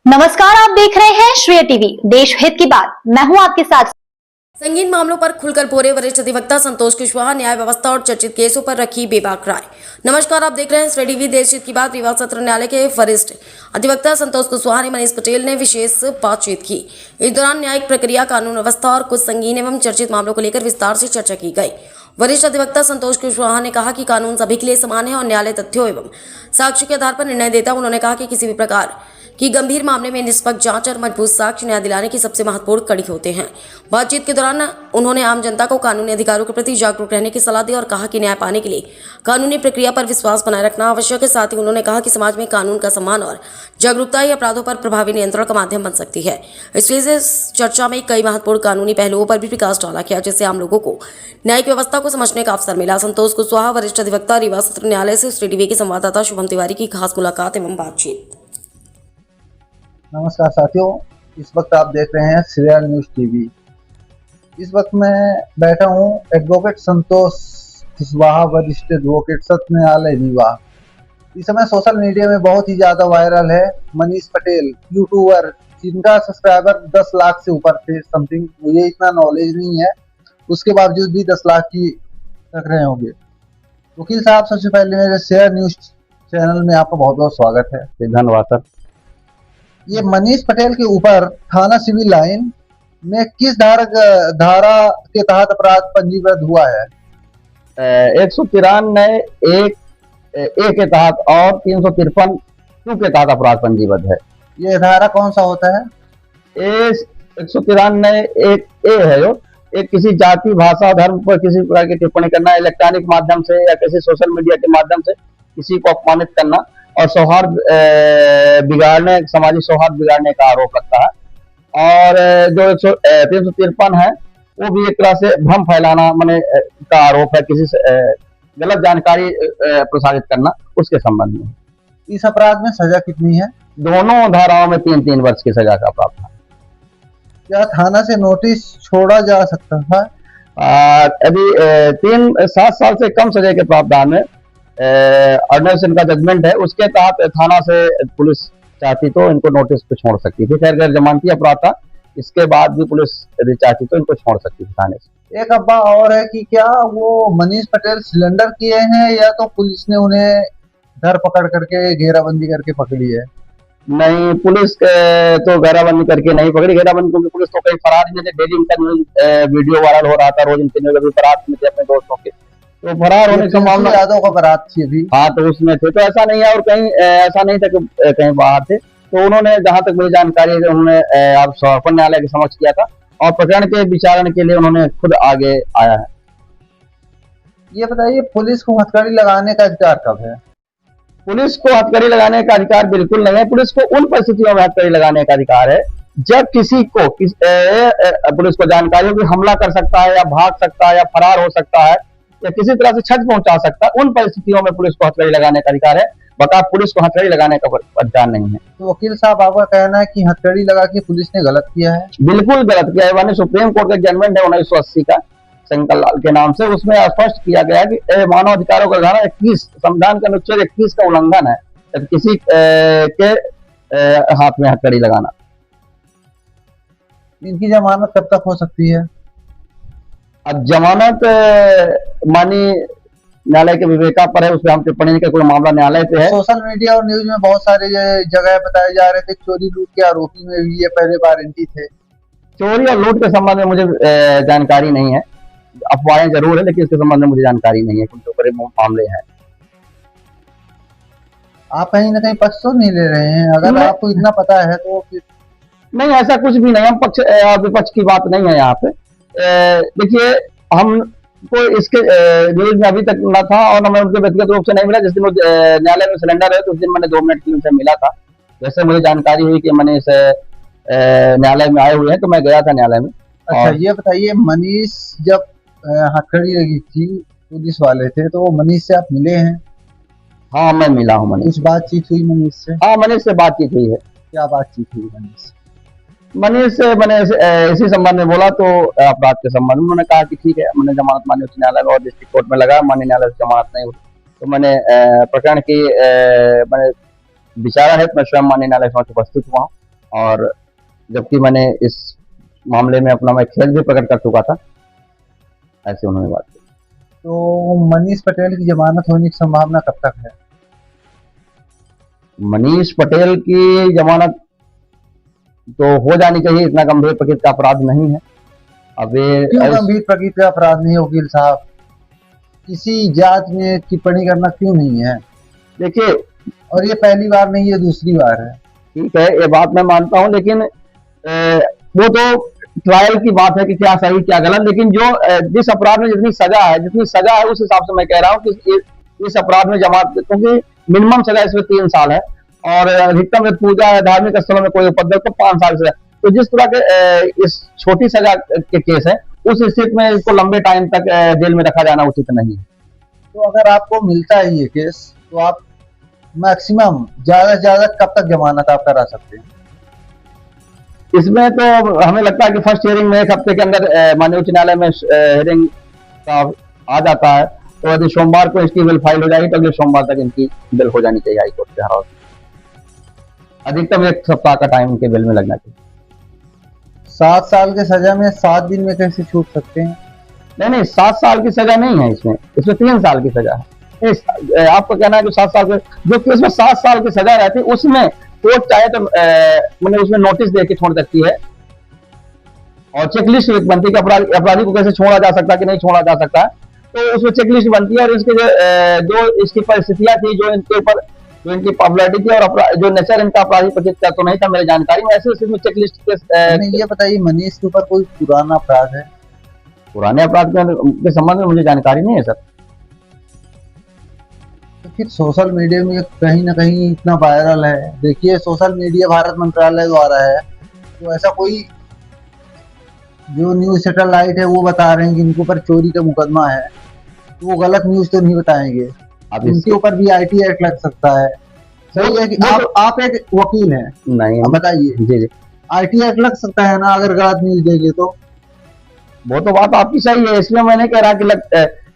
नमस्कार, आप देख रहे हैं श्रेय टीवी, देश हित की बात। मैं हूं आपके साथ। संगीन मामलों पर खुलकर बोले वरिष्ठ अधिवक्ता संतोष कुशवाहा, न्याय व्यवस्था और चर्चित केसों पर रखी बेबाक राय। नमस्कार, आप देख रहे हैं श्रेय टीवी, देश हित की बात। विवाद सत्र न्यायालय के वरिष्ठ अधिवक्ता संतोष कुशवाहा ने मनीष पटेल ने विशेष बातचीत की। इस दौरान न्यायिक प्रक्रिया, कानून व्यवस्था और कुछ संगीन एवं चर्चित मामलों को लेकर विस्तार से चर्चा की गई। वरिष्ठ अधिवक्ता संतोष कुशवाहा ने कहा कि कानून सभी के लिए समान है और न्यायालय तथ्यों एवं साक्ष्य के आधार पर निर्णय देता है। उन्होंने कहा कि किसी भी प्रकार कि गंभीर मामले में निष्पक्ष जांच और मजबूत साक्ष्य न्याय दिलाने की सबसे महत्वपूर्ण कड़ी होते हैं। बातचीत के दौरान उन्होंने आम जनता को कानूनी अधिकारों के प्रति जागरूक रहने की सलाह दी और कहा कि न्याय पाने के लिए कानूनी प्रक्रिया पर विश्वास बनाए रखना आवश्यक है। साथ ही उन्होंने कहा कि समाज में कानून का सम्मान और जागरूकता ही अपराधों पर प्रभावी नियंत्रण का माध्यम बन सकती है। इसलिए इस चर्चा में कई महत्वपूर्ण कानूनी पहलुओं पर भी प्रकाश डाला गया, जिससे आम लोगों को न्यायिक व्यवस्था को समझने का अवसर मिला। संतोष कुशवाहा, वरिष्ठ अधिवक्ता, रीवा सत्र न्यायालय से श्रेय टीवी के संवाददाता शुभम तिवारी की खास मुलाकात एवं बातचीत। नमस्कार साथियों, इस वक्त आप देख रहे हैं श्रेय न्यूज टीवी। इस वक्त मैं बैठा हूं एडवोकेट संतोष कुशवाहा, वरिष्ठ एडवोकेट सत्र न्यायालय रीवा। इस समय सोशल मीडिया में बहुत ही ज्यादा वायरल है मनीष पटेल, यूट्यूबर, जिनका सब्सक्राइबर 10 लाख से ऊपर थे समथिंग। मुझे इतना नॉलेज नहीं है, उसके बावजूद भी 10 लाख की रख रहे होंगे। वकील साहब, सबसे पहले मेरे श्रेय न्यूज चैनल में आपका बहुत बहुत स्वागत है। धन्यवाद सर। ये मनीष पटेल के ऊपर थाना सिविल लाइन में किस धारा के तहत अपराध पंजीबद्ध हुआ है? 193 एक के तहत और 353 के तहत अपराध पंजीबद्ध है। ये धारा कौन सा होता है? 193 एक ए है जो एक किसी जाति, भाषा, धर्म पर किसी प्रकार की टिप्पणी करना, इलेक्ट्रॉनिक माध्यम से या किसी सोशल मीडिया के माध्यम से किसी को अपमानित करना और सौहार्द बिगाड़ने, सामाजिक सौहार्द बिगाड़ने का आरोप लगता है। और जो 353 है वो भी एक तरह से भ्रम फैलाना माने का आरोप है, किसी से गलत जानकारी प्रसारित करना, उसके संबंध में। इस अपराध में सजा कितनी है? दोनों धाराओं में 3-3 वर्ष की सजा का प्रावधान। क्या थाना से नोटिस छोड़ा जा सकता था? यदि 7 साल से कम सजा के प्रावधान में ऑर्डिनेंस इनका जजमेंट है, उसके तहत थाना से पुलिस चाहती तो इनको नोटिस पे छोड़ सकती थी। खैर गैर जमानती अपराध था, इसके बाद भी पुलिस यदि चाहती तो इनको छोड़ सकती थी थाने से। एक अफवाह और है कि क्या वो मनीष पटेल सिलेंडर किए हैं या तो पुलिस ने उन्हें धर पकड़ करके घेराबंदी करके पकड़ी है? नहीं, पुलिस तो घेराबंदी करके नहीं पकड़ी। घेराबंदी क्योंकि पुलिस तो कहीं फरार नहीं थे। डेली इनका न्यूज वीडियो वायरल हो रहा था, रोज इनके न्यूज अभी फरार में थे अपने दोस्तों के, तो फरार होने का मामला यादव का बारात थी अभी। हाँ, तो उसमें थे, तो ऐसा नहीं है और कहीं ऐसा नहीं था कि कहीं बाहर थे। तो उन्होंने, जहां तक मुझे जानकारी है, उन्होंने आप समर्पण न्यायालय के समक्ष किया था और प्रकरण के विचारण के लिए उन्होंने खुद आगे आया है। ये बताइए, पुलिस को हथकड़ी लगाने का अधिकार कब है? पुलिस को हथकड़ी लगाने का अधिकार बिल्कुल नहीं है। पुलिस को उन परिस्थितियों में हथकड़ी लगाने का अधिकार है जब किसी को पुलिस को जानकारी हो कि हमला कर सकता है या भाग सकता है या फरार हो सकता है या किसी तरह से क्षति पहुंचा सकता है। उन परिस्थितियों में पुलिस को हथकड़ी लगाने का अधिकार है, बता पुलिस को हथकड़ी लगाने का अधिकार नहीं है। तो वकील साहब, आपका कहना है कि हथकड़ी लगा के पुलिस ने गलत किया है? बिल्कुल गलत किया है। माननीय सुप्रीम कोर्ट का जजमेंट है 1980 का शंकर लाल के नाम से, उसमें स्पष्ट किया गया है कि मानव अधिकारों का धारा 21, संविधान के अनुच्छेद 21 का उल्लंघन है किसी के हाथ में हथकड़ी लगाना। इनकी जमानत कब तक हो सकती है? अब जमानत माननीय न्यायालय के विवेका पर है, उसमें हम टिप्पणी का कोई मामला न्यायालय पे है। सोशल मीडिया और न्यूज में बहुत सारे जगह बताए जा रहे थे चोरी लूट के आरोपी में भी ये पहले वारंटी थे। चोरी और लूट के संबंध में मुझे जानकारी नहीं है, अफवाहें जरूर है, लेकिन इसके संबंध में मुझे जानकारी नहीं है, क्योंकि बड़े मामले हैं। आप कहीं ना कहीं पक्ष तो नहीं ले रहे हैं? अगर आपको इतना पता है तो फिर नहीं, ऐसा कुछ भी नहीं, हम पक्ष विपक्ष की बात नहीं है यहाँ पे। देखिए, हम को इसके न्यूज में अभी तक न था और न मैं उनके व्यक्तिगत रूप से नहीं मिला। जिस दिन न्यायालय में सिलेंडर है तो उस दिन मैंने 2 मिनट के लिए उनसे मिला था। जैसे मुझे जानकारी हुई कि मनीष न्यायालय में आए हुए हैं तो मैं गया था न्यायालय में। अच्छा, ये बताइए, मनीष जब हथकड़ी लगी थी, पुलिस वाले थे, तो मनीष से आप मिले हैं? हाँ, मैं मिला हूँ मनीष। कुछ बातचीत हुई मनीष से? हाँ, मनीष से बातचीत हुई है। क्या बातचीत हुई मनीष से? मनीष से मैंने इसी संबंध में बोला, तो अपराध के संबंध में उन्होंने कहा कि ठीक है, मैंने जमानत माननीय उच्च न्यायालय और डिस्ट्रिक्ट कोर्ट में लगाया, माननीय न्यायालय से जमानत नहीं हुई, तो मैंने प्रकरण की मैंने विचारा है, मैं स्वयं माननीय न्यायालय समक्ष उपस्थित हुआ हूं और जबकि मैंने इस मामले में अपना मैं खेद भी प्रकट कर चुका था, ऐसे उन्होंने बात की। तो मनीष पटेल की जमानत होने की संभावना कब तक है? मनीष पटेल की जमानत तो हो जानी चाहिए, इतना गंभीर प्रकृति का अपराध नहीं है। अब क्यों गंभीर प्रकृति का अपराध नहीं? वकील साहब, किसी जांच में टिप्पणी करना क्यों नहीं है? देखिए, और ये पहली बार नहीं है, दूसरी बार है। ठीक है, ये बात मैं मानता हूं, लेकिन वो तो ट्रायल की बात है कि क्या सही क्या गलत, लेकिन जो जिस अपराध में जितनी सजा है उस हिसाब से मैं कह रहा हूं कि इस अपराध में जमात, क्योंकि मिनिमम सजा इसमें 3 साल है और अधिकतम पूजा या धार्मिक स्थलों में कोई उपद्रव तो 5 साल से। तो जिस तरह के इस छोटी सजा के केस है, उस स्थिति में इसको लंबे टाइम तक जेल में रखा जाना उचित नहीं है। तो अगर आपको मिलता है ये केस, तो आप मैक्सिमम ज्यादा से ज्यादा कब तक जमानत आप करा सकते हैं? इसमें तो हमें लगता है कि फर्स्ट हियरिंग में 1 हफ्ते के अंदर माननीय उच्च न्यायालय में हियरिंग का आ जाता है, तो यदि सोमवार को इसकी बिल फाइल हो जाएगी तो अगले सोमवार तक इनकी बिल हो जानी चाहिए हाईकोर्ट के हर अधिकतम 1 सप्ताह का टाइम इनके बिल में लगना चाहिए। 7 साल के सजा में 7 दिन में कैसे छूट सकते हैं? नहीं, 7 साल की सजा नहीं है इसमें 3 साल की सजा है। आपको कहना है कि 7 साल के जो केस में 7 साल की सजा रहती है, उसमें कोर्ट चाहे तो मैंने उसमें नोटिस दे के छोड़ सकती है और चेकलिस्ट बनती है कि अपराधी को कैसे छोड़ा जा सकता है कि नहीं छोड़ा जा सकता है, तो उसमें चेकलिस्ट बनती है और इसके जो इसकी परिस्थितियां थी, जो इनके ऊपर जो इनकी पॉपुलैरिटी थी और जो नेचर इनका अपराधी प्रकृति का तो नहीं था मेरी जानकारी में, ऐसे स्थिति में चेकलिस्ट के ये बताइए, मनीष के ऊपर कोई पुराना अपराध है? पुराने अपराध के संबंध में मुझे जानकारी नहीं है सर। तो फिर सोशल मीडिया में कहीं ना कहीं इतना वायरल है। देखिए, सोशल मीडिया भारत मंत्रालय द्वारा है, तो ऐसा कोई जो न्यूज सैटेलाइट है वो बता रहे हैं कि इनके ऊपर चोरी का मुकदमा है, तो वो गलत न्यूज तो नहीं बताएंगे। अब इनके ऊपर भी IT एक्ट लग सकता है। सही है कि आप एक वकील हैं? नहीं, बताइए। जी IT एक्ट लग सकता है ना अगर गलत न्यूज देंगे तो? वो तो बात आपकी सही है, इसमें मैं नहीं कह रहा कि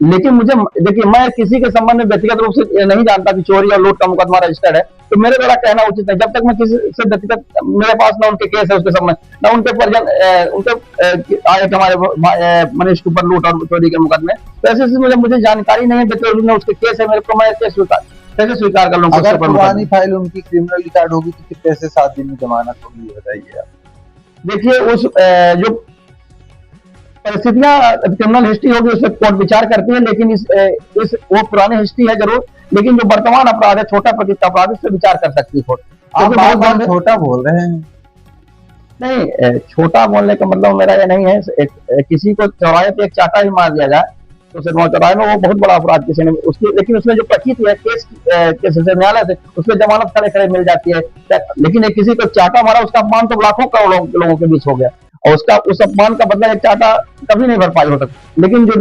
लेकिन मुझे देखिए, मैं किसी के संबंध में व्यक्तिगत रूप से नहीं जानता कि चोरी और लूट का मुकदमा रजिस्टर्ड है, तो मेरे द्वारा कहना उचित है। जब तक मैं किसी से व्यक्तिगत मेरे पास ना उनके केस है उसके संबंध, ना उनके परिजन उनके आगे हमारे मनीष के ऊपर लूट और चोरी के मुकदमे, तो ऐसे मुझे जानकारी नहीं है। उसके केस है मेरे को, मैं कैसे स्वीकार कर लूँ? अगर पुरानी फाइल उनकी क्रिमिनल रिकॉर्ड होगी तो फिर कैसे 7 दिन में जमानत होगी, ये बताइए आप। देखिए, उस जो परिस्थितियां क्रिमिनल हिस्ट्री होगी उसमें कोर्ट विचार करती है, लेकिन इस वो पुरानी हिस्ट्री है जरूर, लेकिन जो वर्तमान अपराध है, छोटा प्रकृति का अपराध, इस पर विचार कर सकती है कोर्ट। आप बार छोटा बोल रहे हैं। नहीं, छोटा बोलने का मतलब मेरा ये नहीं है। किसी को चौराहे पे एक चाटा ही मार दिया जाए तो सिर्फ चौराहे में वो बहुत बड़ा अपराध किसी ने उसकी, लेकिन उसमें जो प्रकृति है केस से न्यायालय से उसमें जमानत खड़े खड़े मिल जाती है। लेकिन किसी को चाटा मारा, उसका अपमान तो लाखों करोड़ों लोगों के बीच हो गया और उस अपमान का बदला एक चाटा कभी नहीं भरपाई हो सकती। लेकिन जो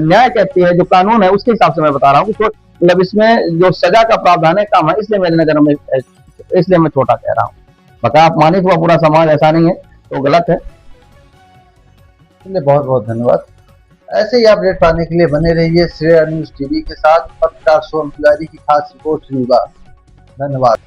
न्याय कहती है, जो कानून है, उसके हिसाब से मैं बता रहा हूँ कि मतलब इसमें जो सजा का प्रावधान है कम है, इसलिए मेरी नजर में इसलिए मैं छोटा कह रहा हूँ। बता अपमानित हुआ पूरा समाज, ऐसा नहीं है, तो गलत है। चलिए, बहुत बहुत धन्यवाद। ऐसे ही अपडेट पाने के लिए बने रहिए श्रेया न्यूज टीवी के साथ। पत्रकार सोम तिवारी की खास रिपोर्ट। धन्यवाद।